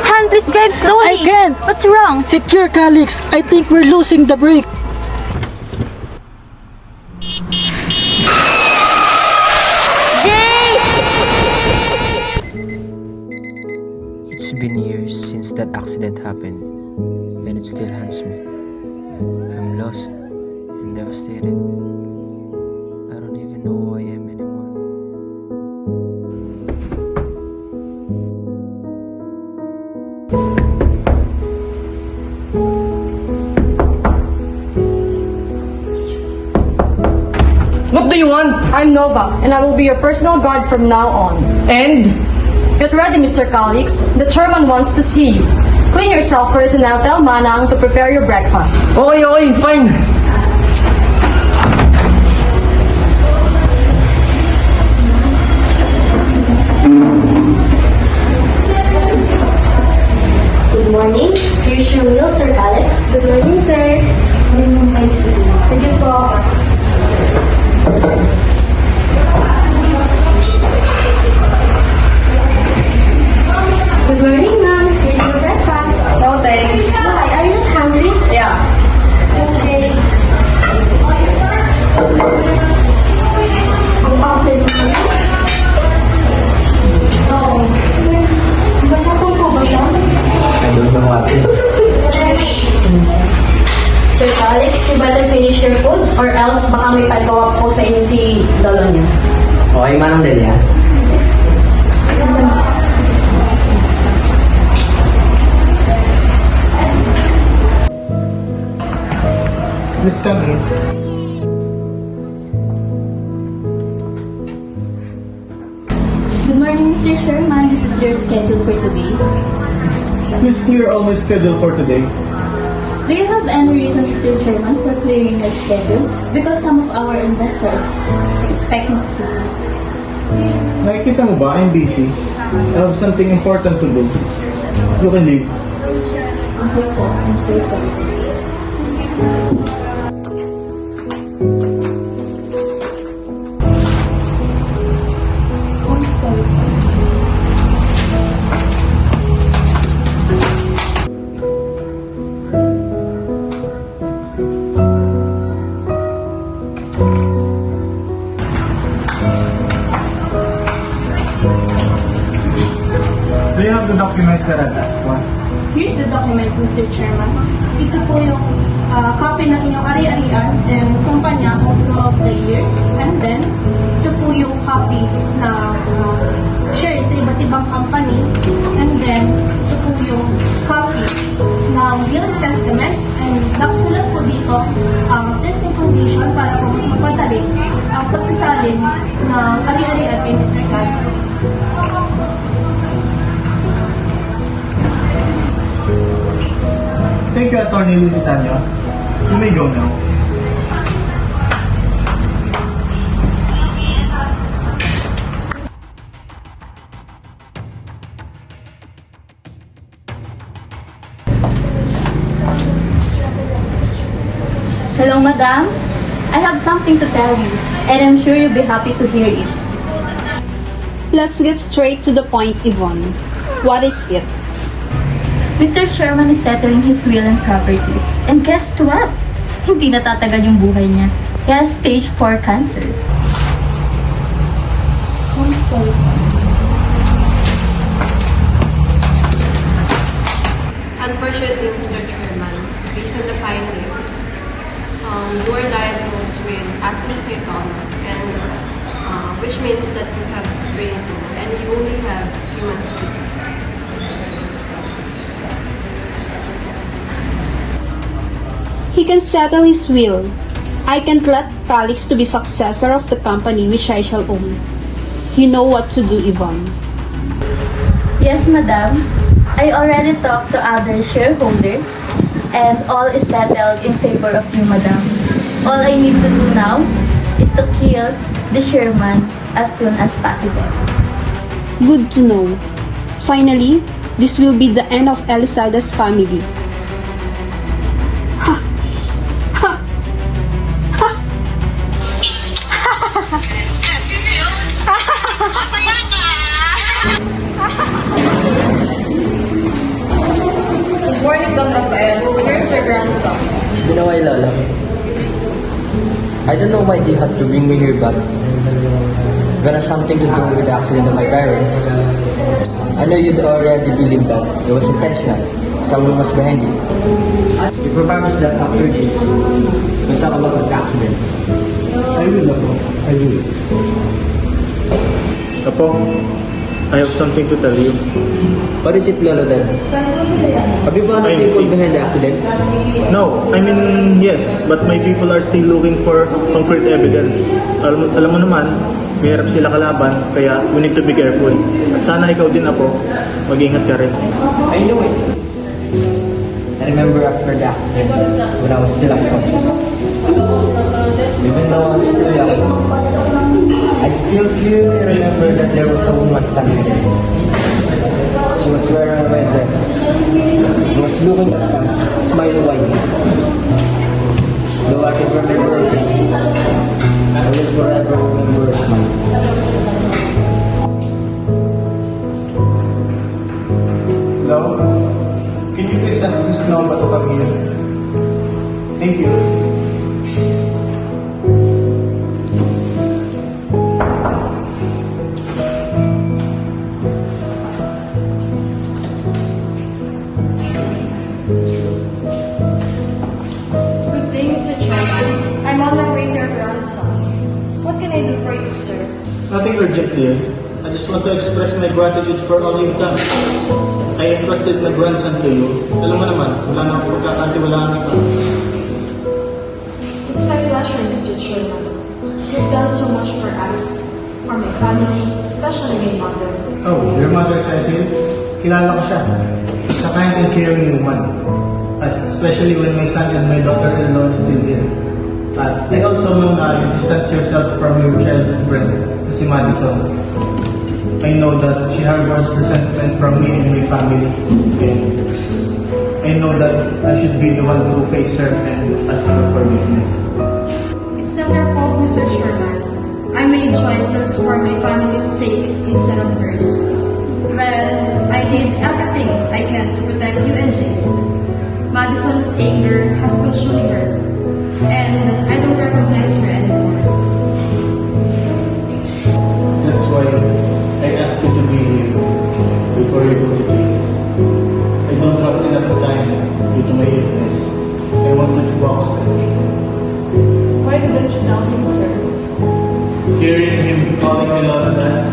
Han, please drive slowly. I can't. What's wrong? Secure, Calix. I think we're losing the brake. Jace! It's been years since that accident happened, and it still haunts me. I'm lost and devastated. I don't even know who I am anymore. What do you want? I'm Nova, and I will be your personal guard from now on. And? Get ready, Mr. Calix. The chairman wants to see you. Clean yourself first and I'll tell Manang to prepare your breakfast. Okay, fine. Good morning. Here's your meal, Sir Alex. Good morning, sir. Good morning, sir. Thank you po. Good morning, ma'am. Here's your breakfast. No thanks. Why? Are you not hungry? Yeah. Okay. Ang pangit mo. Oo. Sir, matapang po ba siya? I don't know what. Sir Alex, you better finish your food or else baka may pagawa po sa inyo si lolo niya. Okay, Manang Delia. Please come in. Good morning, Mr. Sherman. This is your schedule for today. Please clear all my schedule for today. Do you have any reason, Mr. Sherman, for clearing your schedule? Because some of our investors expect me to see you. Nakikita mo ba? I'm busy. I have something important to do. You can leave. Okay po, I'm so sorry. Oh, sorry po. Do you have the documents that I've asked for? Here's the document, Mr. Chairman. Ito po yung copy ng inyong ari-arian and kumpanya all throughout the years. And then, ito po yung copy na shares sa iba't ibang company. And then, ito po yung copy ng will and testament. And nakasulat po dito ang terms and condition para po mas mapadali ang pagsasalin ng ari-arian kay Mr. Carlos. Thank you, Attorney Lusitano. You may go now. Hello, madam. I have something to tell you, and I'm sure you'll be happy to hear it. Let's get straight to the point, Yvonne. What is it? Mr. Sherman is settling his will and properties. And guess what? Hindi natatagal yung buhay niya. He has stage 4 cancer. Oh, sorry. Unfortunately, Mr. Chairman, based on the findings, you are diagnosed with astrocytoma, and which means that you have brain tumor and you only have human skin. He can settle his will. I can't let Calix to be successor of the company which I shall own. You know what to do, Yvonne. Yes, madam. I already talked to other shareholders and all is settled in favor of you, madam. All I need to do now is to kill the chairman as soon as possible. Good to know. Finally, this will be the end of Elisalda's family. Don Rafael, here's your grandson. It's been a while, Lola. I don't know why they had to bring me here, but if it has something to do with the accident of my parents. I know you'd already believe that it was intentional. Someone was behind it. You promise that after this, we'll talk about the accident. I will, Apo. I will. Apo, I have something to tell you. What is it, Lolo, then? Have you found the I'm people sick. behind the accident? No, I mean, yes, but my people are still looking for concrete evidence. Alam mo naman, may hirap sila kalaban, kaya we need to be careful. At sana ikaw din, Apo, mag-ingat ka rin. I knew it. I remember after the accident, when I was still unconscious. Even though I was still young, I still clearly remember that there was a woman standing there. She was wearing a red dress. She was looking at us, smiling widely. Though I can remember her face, I will forever remember her smile. Hello? Can you please ask Miss Nova to come here? Thank you. Good day, Mr. Chairman. I'm on my way to your grandson. What can I do for you, sir? Nothing urgent here. I just want to express my gratitude for all you've done. I entrusted my grandson to you. Alam mo naman, wala na akong pagkakatiwalaan ito. It's my pleasure, Mr. Chairman. You've done so much for us, for my family, especially my mother. Oh, your mother, Cecil? Kilala ko siya. She's a kind and caring woman. At especially when my son and my daughter-in-law is still here. At I also know na you distance yourself from your childhood friend, na si Madison. I know that she harbors resentment from me and my family. And I know that I should be the one to face her and ask for forgiveness. It's not your fault, Mr. Chairman. I made choices for my family's sake instead of hers. But I did everything I can to protect you and Jace. Madison's anger has consumed her, and I don't recognize her anymore. That's why I asked you to be here before you go to Jace. I don't have enough time due to my illness. I wanted to walk steady. Why didn't you tell him, sir? Hearing him calling me Lola Dad,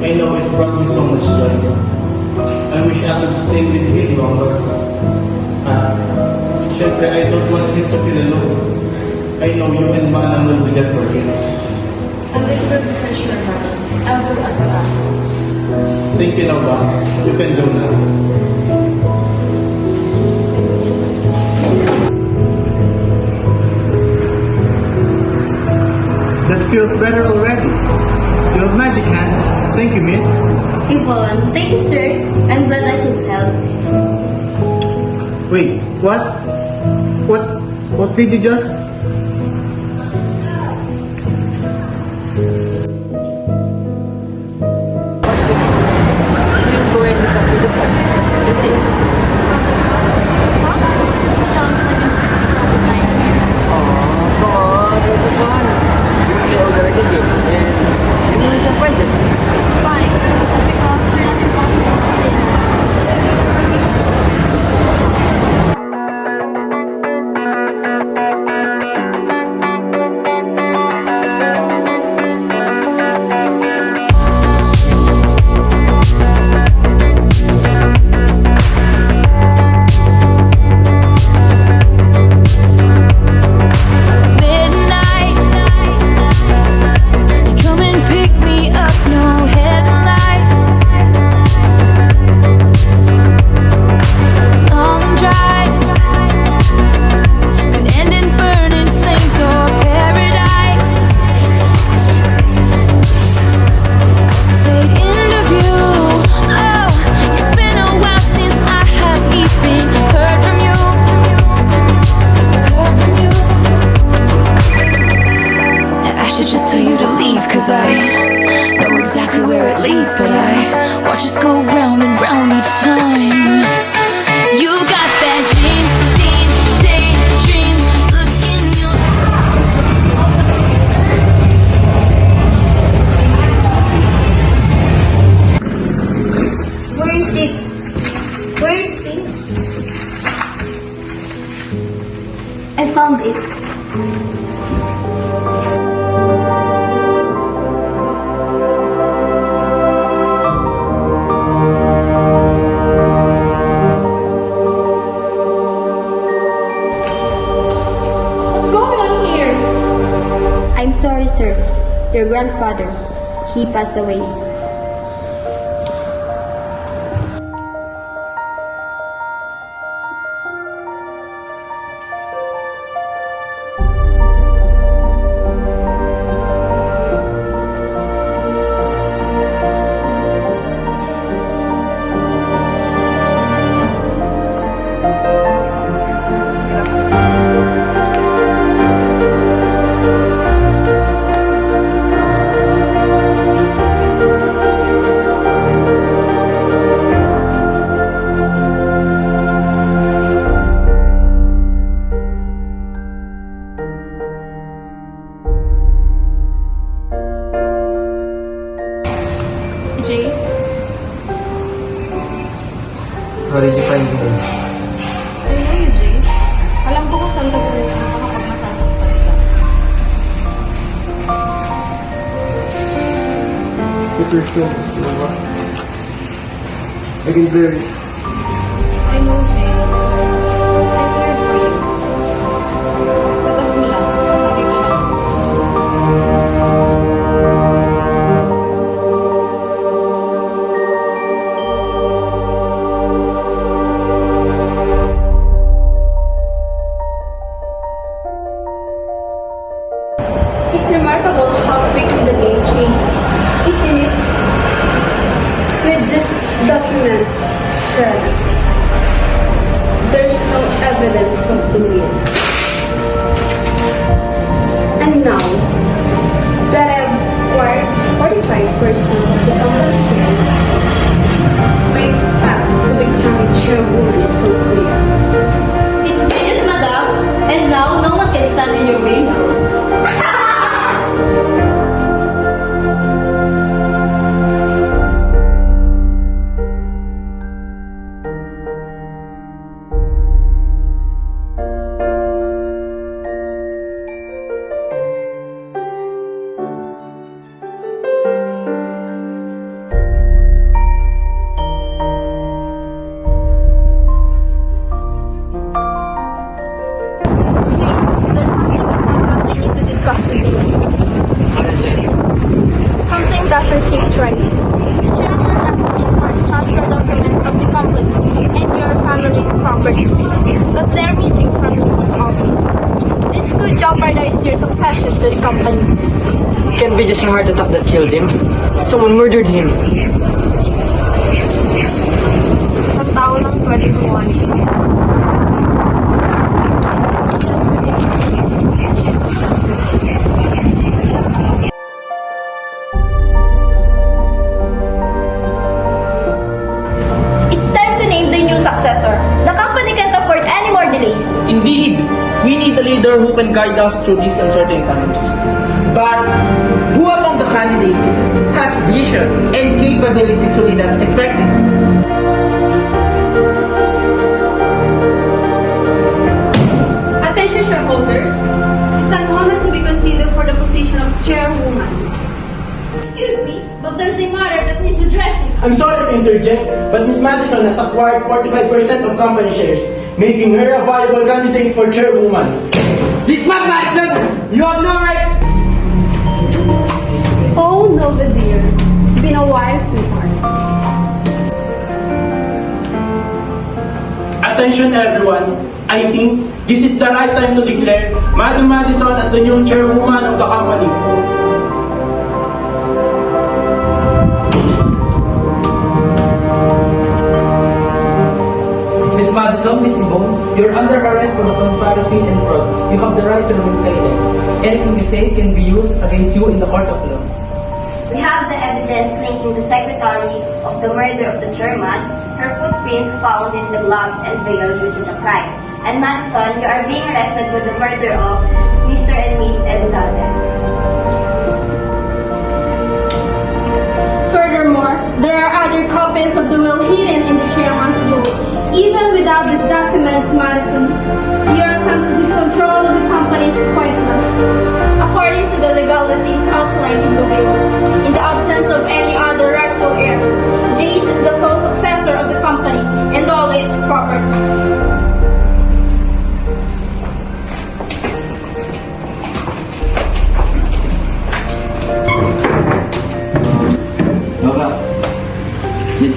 I know it brought me so much joy. I wish I could stay with him longer. Syempre, I don't want him to feel alone. I know you and Manang will be there for him. Understood, Mr. Chairman. I'll do as fast. Thank you, Nova. You can go now. That feels better already. You have magic hands. Thank you, miss. Yvonne, thank you, sir. I'm glad I could help. Wait, what? What did you just... Cause I know exactly where it leads, but I watch us go round and round each time. You got sorry, sir. Your grandfather, he passed away. Jace? How did you find me? I know you, Jace. Alam ko kung saan ka pupunta kapag masasaktan ka. Put yourself, Nova. I can bear it. I know, Jace. I'm here for you. Labas mo lang. Hindi ko lang. It's remarkable how quickly the game changes, isn't it? With these documents, sir, there's no evidence of the will. And now that I've acquired 45% of the company shares, my path to becoming chairwoman is so clear. It's genius, madam. And now, no one can stand in your way now. There's something important I need to discuss with you. What is it? Something doesn't seem right. The chairman asked me for the transfer documents of the company and your family's properties, but they're missing from his office. This could jeopardize your succession to the company. It can't be just a heart attack that killed him. Someone murdered him. Isang tao lang pwede gumawa nito. It's time to name the new successor. The company can't afford any more delays. Indeed, we need a leader who can guide us through these uncertain times. But who among the candidates has vision and capability to lead us effectively? Attention shareholders, it's an honor to be considered for the position of chairwoman. Excuse me, but there's a matter that needs addressing. I'm sorry to interject, but Miss Madison has acquired 45% of company shares, making her a viable candidate for chairwoman. This man, Madison, you have no right. Oh, Nova dear, it's been a while, sweetheart. Attention everyone, I think this is the right time to declare Madam Madison as the new chairwoman of the company. Miss Madison, Miss Yvonne, you're under arrest for conspiracy and fraud. You have the right to remain silent. Anything you say can be used against you in the court of law. We have the evidence linking the secretary of the murder of the chairman, her footprints found in the gloves and veil used in the crime. And Madison, you are being arrested for the murder of Mr. and Miss Elizalde. Furthermore, there are other copies of the will hidden in the chairman's books. Even without these documents, Madison, your attempt to seize control of the company is pointless. According to the legalities outlined in the will, in the absence of any other rightful heirs, Jace is the sole successor of the company and all its properties.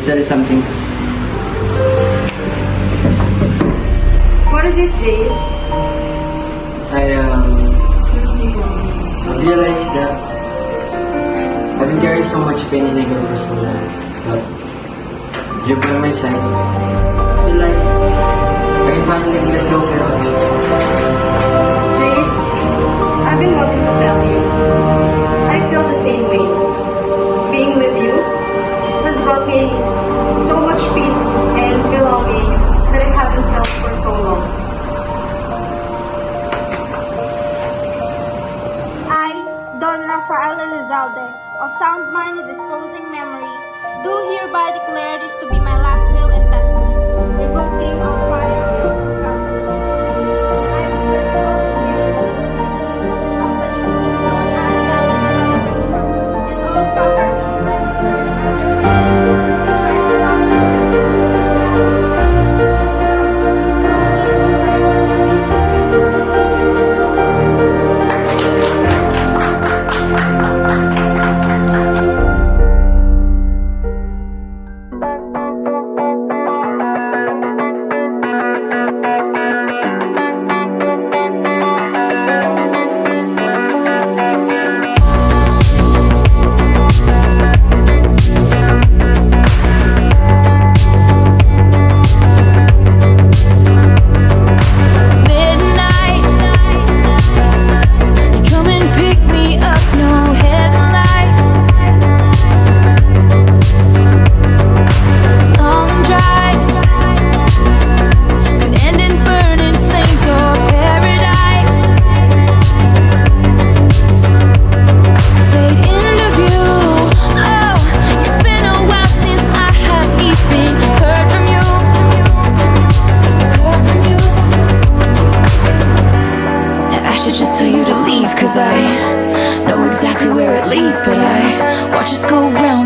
tell you something. What is it, Jace? I realized that I've been carrying so much pain and anger for so long, but you're by my side. I feel like I can finally let go of it all. Jace, I've been wanting to tell you. I feel the same way. Being with you has brought me so much peace and belonging that I haven't felt for so long. I, Don Rafael Elizalde, of sound mind and disposing memory, do hereby declare this to be my last will and testament, revoking all prior wills and counsels. I am with all the spirits of the company known as Dallas Celebration, and all properties registered under midnight. You come and pick me up, no headlights. Long drive could end in burning flames or paradise. Fade into view. Oh, it's been a while since I have even heard from you. Heard from you. I should just tell you to leave, 'cause I know exactly where it leads, but I watch us go round